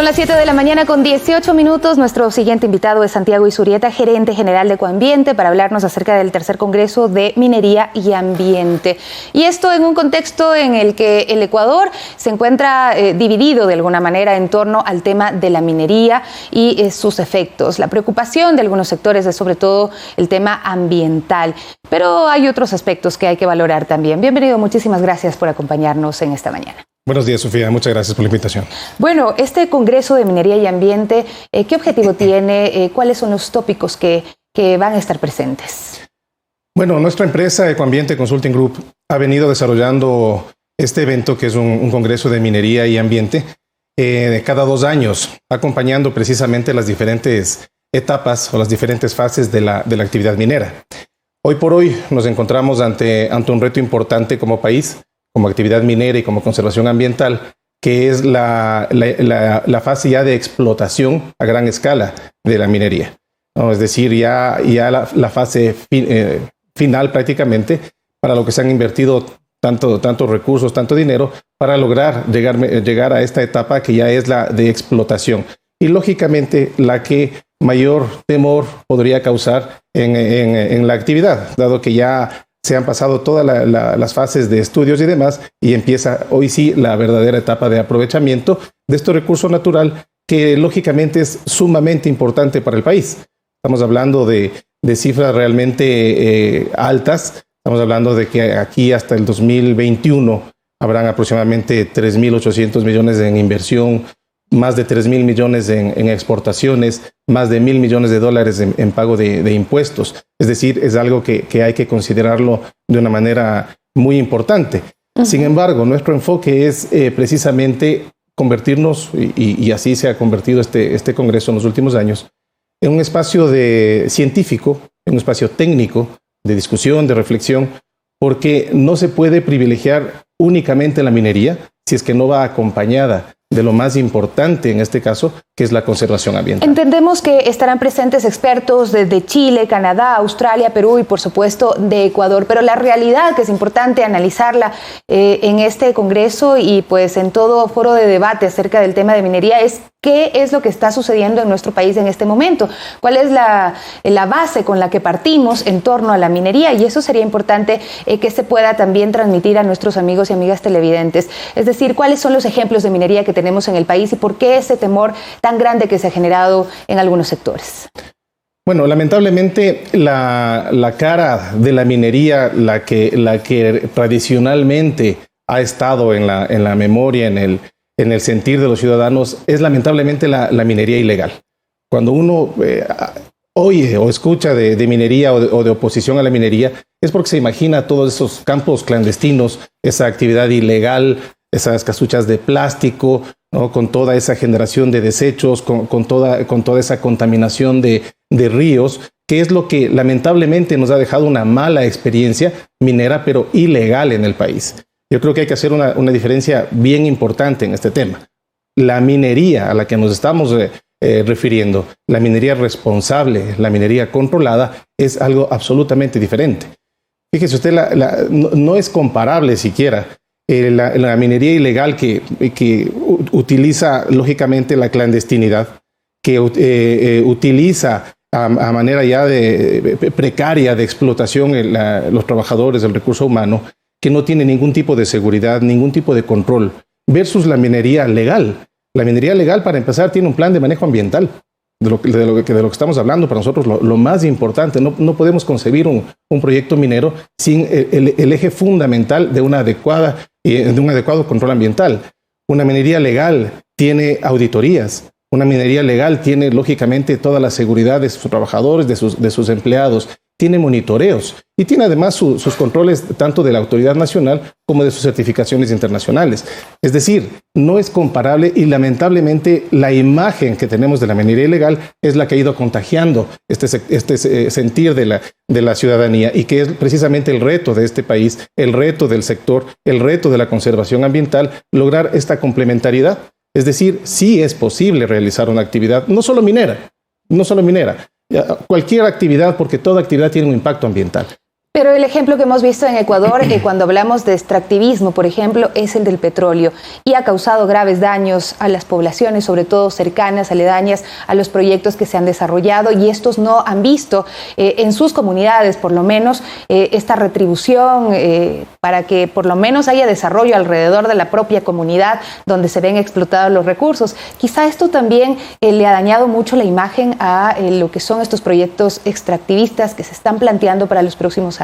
Son las 7 de la mañana con 18 minutos. Nuestro siguiente invitado es Santiago Izurieta, gerente general de Ecoambiente, para hablarnos acerca del tercer Congreso de Minería y Ambiente. Y esto en un contexto en el que el Ecuador se encuentra dividido de alguna manera en torno al tema de la minería y sus efectos. La preocupación de algunos sectores es sobre todo el tema ambiental. Pero hay otros aspectos que hay que valorar también. Bienvenido, muchísimas gracias por acompañarnos en esta mañana. Buenos días, Sofía. Muchas gracias por la invitación. Bueno, este Congreso de Minería y Ambiente, ¿qué objetivo tiene? ¿Cuáles son los tópicos que van a estar presentes? Bueno, nuestra empresa Ecoambiente Consulting Group ha venido desarrollando este evento, que es un Congreso de Minería y Ambiente, cada 2 años, acompañando precisamente las diferentes etapas o las diferentes fases de la actividad minera. Hoy por hoy nos encontramos ante un reto importante como país, como actividad minera y como conservación ambiental, que es la fase ya de explotación a gran escala de la minería, ¿no? Es decir, ya la fase final prácticamente, para lo que se han invertido tantos recursos, tanto dinero, para lograr llegar a esta etapa que ya es la de explotación. Y lógicamente la que mayor temor podría causar en la actividad, dado que ya se han pasado todas las fases de estudios y demás, y empieza hoy sí la verdadera etapa de aprovechamiento de este recurso natural que lógicamente es sumamente importante para el país. Estamos hablando de cifras realmente altas. Estamos hablando de que aquí hasta el 2021 habrán aproximadamente 3.800 millones en inversión, más de 3.000 millones en exportaciones, más de 1.000 millones de dólares en pago de impuestos. Es decir, es algo que hay que considerarlo de una manera muy importante. Sin embargo, nuestro enfoque es precisamente convertirnos, y así se ha convertido este Congreso en los últimos años, en un espacio científico, en un espacio técnico, de discusión, de reflexión, porque no se puede privilegiar únicamente la minería si es que no va acompañada de lo más importante en este caso, que es la conservación ambiental. Entendemos que estarán presentes expertos desde Chile, Canadá, Australia, Perú y por supuesto de Ecuador, pero la realidad, que es importante analizarla en este Congreso y pues en todo foro de debate acerca del tema de minería, es qué es lo que está sucediendo en nuestro país en este momento, cuál es la base con la que partimos en torno a la minería, y eso sería importante que se pueda también transmitir a nuestros amigos y amigas televidentes. Es decir, cuáles son los ejemplos de minería que tenemos en el país y por qué ese temor tan grande que se ha generado en algunos sectores. Bueno, lamentablemente la cara de la minería, la que tradicionalmente ha estado en la memoria, en el sentir de los ciudadanos, es lamentablemente la minería ilegal. Cuando uno oye o escucha de minería o de oposición a la minería, es porque se imagina todos esos campos clandestinos, esa actividad ilegal, esas casuchas de plástico, ¿no? Con toda esa generación de desechos, con toda esa contaminación de ríos, que es lo que lamentablemente nos ha dejado una mala experiencia minera, pero ilegal en el país. Yo creo que hay que hacer una diferencia bien importante en este tema. La minería a la que nos estamos refiriendo, la minería responsable, la minería controlada, es algo absolutamente diferente. Fíjese usted, no es comparable siquiera la minería ilegal que utiliza lógicamente la clandestinidad, que utiliza a manera ya precaria de explotación los trabajadores del recurso humano, que no tiene ningún tipo de seguridad, ningún tipo de control, versus la minería legal. La minería legal, para empezar, tiene un plan de manejo ambiental, de lo que estamos hablando. Para nosotros lo más importante, no podemos concebir un proyecto minero sin el eje fundamental de un adecuado control ambiental. Una minería legal tiene auditorías, una minería legal tiene lógicamente toda la seguridad de sus trabajadores, de sus empleados, tiene monitoreos y tiene además sus controles tanto de la autoridad nacional como de sus certificaciones internacionales. Es decir, no es comparable, y lamentablemente la imagen que tenemos de la minería ilegal es la que ha ido contagiando este sentir de la ciudadanía, y que es precisamente el reto de este país, el reto del sector, el reto de la conservación ambiental, lograr esta complementariedad. Es decir, sí es posible realizar una actividad, no solo minera, cualquier actividad, porque toda actividad tiene un impacto ambiental. Pero el ejemplo que hemos visto en Ecuador, cuando hablamos de extractivismo, por ejemplo, es el del petróleo y ha causado graves daños a las poblaciones, sobre todo cercanas, aledañas a los proyectos que se han desarrollado, y estos no han visto en sus comunidades, por lo menos, esta retribución para que por lo menos haya desarrollo alrededor de la propia comunidad donde se ven explotados los recursos. Quizá esto también le ha dañado mucho la imagen a lo que son estos proyectos extractivistas que se están planteando para los próximos años.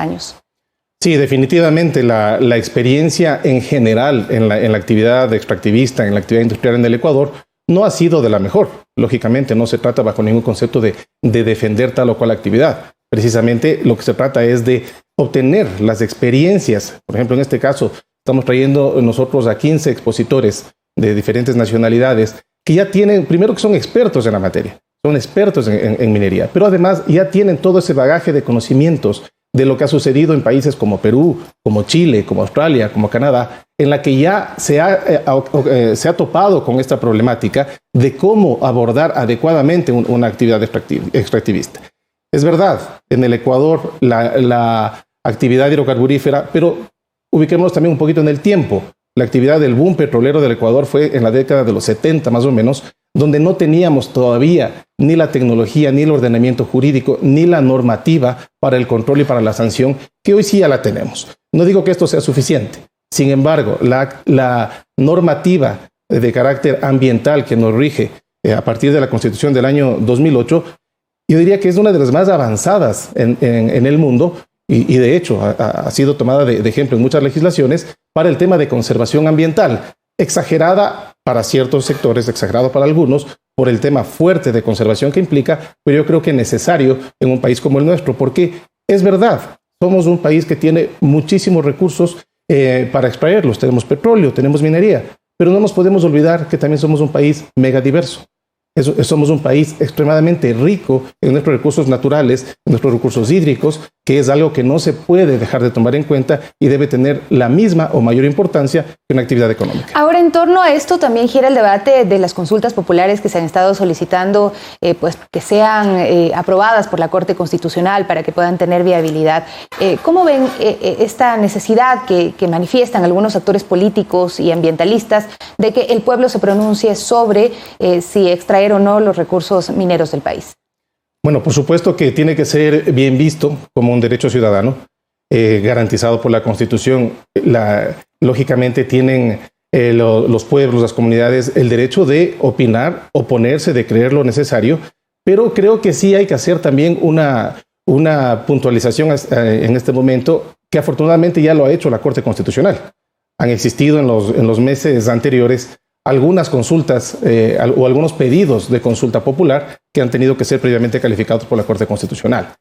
Sí, definitivamente la experiencia en general en la actividad extractivista, en la actividad industrial en el Ecuador, no ha sido de la mejor. Lógicamente no se trata bajo ningún concepto de defender tal o cual actividad. Precisamente lo que se trata es de obtener las experiencias. Por ejemplo, en este caso, estamos trayendo nosotros a 15 expositores de diferentes nacionalidades que ya tienen, primero que son expertos en la materia, son expertos en minería, pero además ya tienen todo ese bagaje de conocimientos de lo que ha sucedido en países como Perú, como Chile, como Australia, como Canadá, en la que ya se ha topado con esta problemática de cómo abordar adecuadamente una actividad extractivista. Es verdad, en el Ecuador la actividad hidrocarburífera, pero ubiquémonos también un poquito en el tiempo. La actividad del boom petrolero del Ecuador fue en la década de los 70 más o menos, donde no teníamos todavía ni la tecnología, ni el ordenamiento jurídico, ni la normativa para el control y para la sanción, que hoy sí ya la tenemos. No digo que esto sea suficiente. Sin embargo, la normativa de carácter ambiental que nos rige a partir de la Constitución del año 2008, yo diría que es una de las más avanzadas en el mundo y de hecho ha sido tomada de ejemplo en muchas legislaciones para el tema de conservación ambiental, exagerada para ciertos sectores, exagerado para algunos, por el tema fuerte de conservación que implica, pero yo creo que es necesario en un país como el nuestro, porque es verdad, somos un país que tiene muchísimos recursos para extraerlos, tenemos petróleo, tenemos minería, pero no nos podemos olvidar que también somos un país megadiverso. Somos un país extremadamente rico en nuestros recursos naturales, en nuestros recursos hídricos, que es algo que no se puede dejar de tomar en cuenta y debe tener la misma o mayor importancia que una actividad económica. Ahora, en torno a esto también gira el debate de las consultas populares que se han estado solicitando, pues que sean aprobadas por la Corte Constitucional para que puedan tener viabilidad. ¿Cómo ven esta necesidad que manifiestan algunos actores políticos y ambientalistas de que el pueblo se pronuncie sobre si extraer o no los recursos mineros del país? Bueno, por supuesto que tiene que ser bien visto como un derecho ciudadano garantizado por la Constitución. Lógicamente tienen los pueblos, las comunidades, el derecho de opinar, oponerse, de creer lo necesario, pero creo que sí hay que hacer también una puntualización en este momento, que afortunadamente ya lo ha hecho la Corte Constitucional. Han existido en los meses anteriores algunas consultas o algunos pedidos de consulta popular que han tenido que ser previamente calificados por la Corte Constitucional.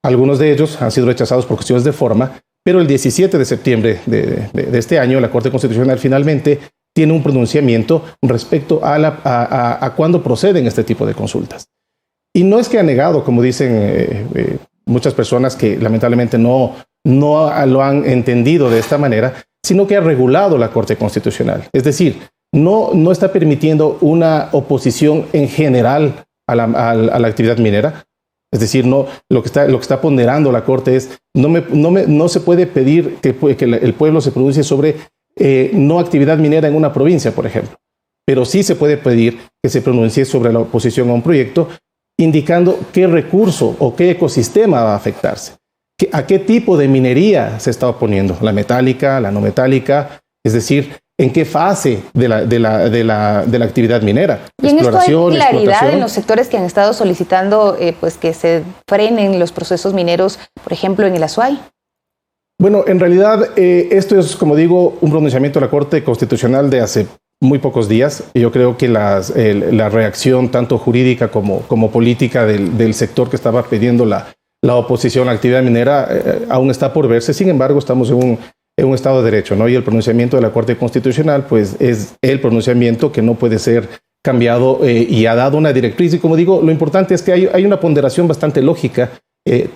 Algunos de ellos han sido rechazados por cuestiones de forma, pero el 17 de septiembre de este año la Corte Constitucional finalmente tiene un pronunciamiento respecto a cuándo proceden este tipo de consultas. Y no es que ha negado, como dicen muchas personas que lamentablemente no lo han entendido de esta manera, sino que ha regulado la Corte Constitucional. Es decir, no está permitiendo una oposición en general a la actividad minera. Es decir, lo que está ponderando la Corte es no se puede pedir que el pueblo se pronuncie sobre no actividad minera en una provincia, por ejemplo. Pero sí se puede pedir que se pronuncie sobre la oposición a un proyecto, indicando qué recurso o qué ecosistema va a afectarse. ¿A qué tipo de minería se está oponiendo? ¿La metálica, la no metálica? Es decir, ¿en qué fase de la actividad minera? ¿Y en esto hay claridad en los sectores que han estado solicitando pues que se frenen los procesos mineros, por ejemplo, en el Azuay? Bueno, en realidad esto es, como digo, un pronunciamiento de la Corte Constitucional de hace muy pocos días. Y yo creo que la reacción tanto jurídica como política del sector que estaba pidiendo la oposición a la actividad minera aún está por verse. Sin embargo, estamos en un Estado de Derecho, ¿no? Y el pronunciamiento de la Corte Constitucional, pues es el pronunciamiento que no puede ser cambiado y ha dado una directriz. Y como digo, lo importante es que hay una ponderación bastante lógica,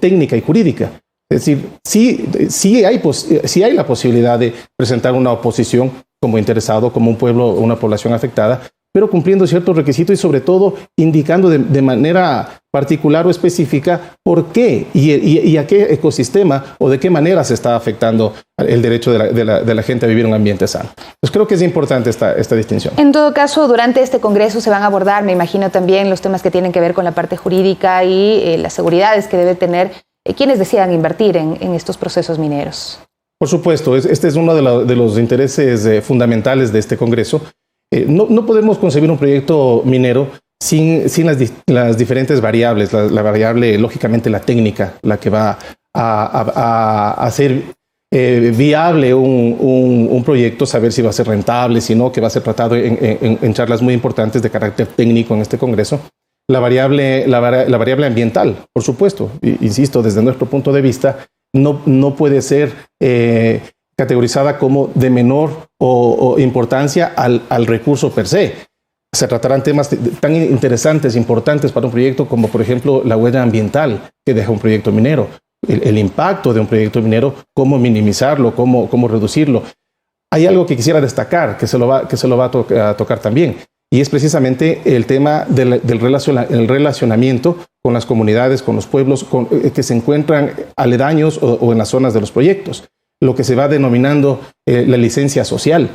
técnica y jurídica. Es decir, sí hay la posibilidad de presentar una oposición como interesado, como un pueblo o una población afectada, pero cumpliendo ciertos requisitos y sobre todo indicando de manera particular o específica por qué y a qué ecosistema o de qué manera se está afectando el derecho de la gente a vivir un ambiente sano. Pues creo que es importante esta distinción. En todo caso, durante este congreso se van a abordar, me imagino, también los temas que tienen que ver con la parte jurídica y las seguridades que debe tener quienes decidan invertir en estos procesos mineros. Por supuesto, este es uno de los intereses fundamentales de este congreso. No podemos concebir un proyecto minero sin las diferentes variables, la variable, lógicamente, la técnica, la que va a hacer viable un proyecto, saber si va a ser rentable, si no, que va a ser tratado en charlas muy importantes de carácter técnico en este congreso. La variable ambiental, por supuesto, insisto, desde nuestro punto de vista, no puede ser categorizada como de menor o importancia al recurso per se. Se tratarán temas tan interesantes, importantes para un proyecto como, por ejemplo, la huella ambiental que deja un proyecto minero, el impacto de un proyecto minero, cómo minimizarlo, cómo reducirlo. Hay algo que quisiera destacar, que se lo va a tocar también, y es precisamente el tema del relacionamiento con las comunidades, con los pueblos que se encuentran aledaños o en las zonas de los proyectos. Lo que se va denominando la licencia social.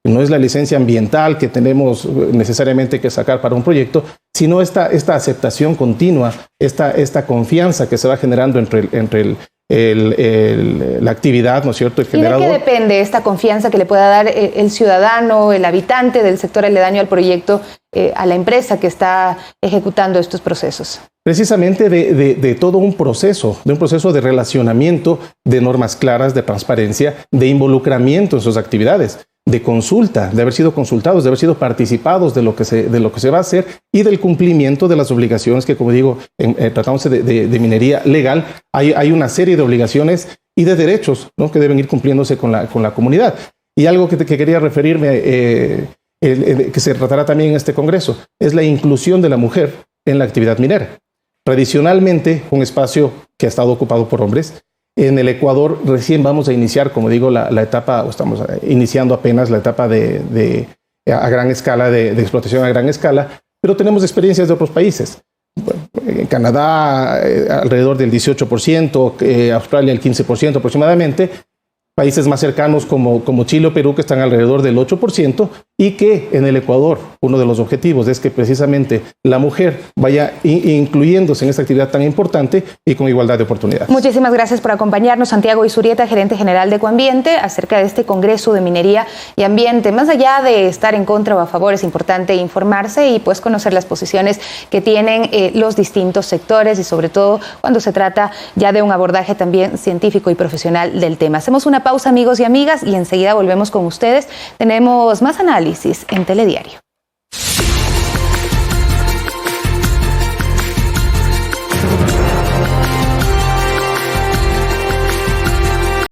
No es la licencia ambiental que tenemos necesariamente que sacar para un proyecto, sino esta aceptación continua, esta confianza que se va generando entre la actividad, ¿no es cierto? El generador. ¿Y de qué depende esta confianza que le pueda dar el ciudadano, el habitante del sector aledaño al proyecto, a la empresa que está ejecutando estos procesos? Precisamente de todo un proceso de relacionamiento, de normas claras, de transparencia, de involucramiento en sus actividades, de consulta, de haber sido consultados, de haber sido participados de lo que se va a hacer y del cumplimiento de las obligaciones que, como digo, tratándose de minería legal, hay una serie de obligaciones y de derechos, ¿no?, que deben ir cumpliéndose con la comunidad. Y algo que quería referirme, que se tratará también en este congreso, es la inclusión de la mujer en la actividad minera. Tradicionalmente, un espacio que ha estado ocupado por hombres. En el Ecuador recién vamos a iniciar, como digo, la etapa, o estamos iniciando apenas la etapa a gran escala, de explotación a gran escala, pero tenemos experiencias de otros países. En Canadá, alrededor del 18%, Australia el 15% aproximadamente, países más cercanos como Chile o Perú que están alrededor del 8%, y que en el Ecuador uno de los objetivos es que precisamente la mujer vaya incluyéndose en esta actividad tan importante y con igualdad de oportunidades. Muchísimas gracias por acompañarnos, Santiago Izurieta, gerente general de Ecoambiente, acerca de este Congreso de Minería y Ambiente. Más allá de estar en contra o a favor, es importante informarse y pues conocer las posiciones que tienen los distintos sectores y sobre todo cuando se trata ya de un abordaje también científico y profesional del tema. Hacemos una pausa, amigos y amigas, y enseguida volvemos con ustedes. Tenemos más análisis en Telediario.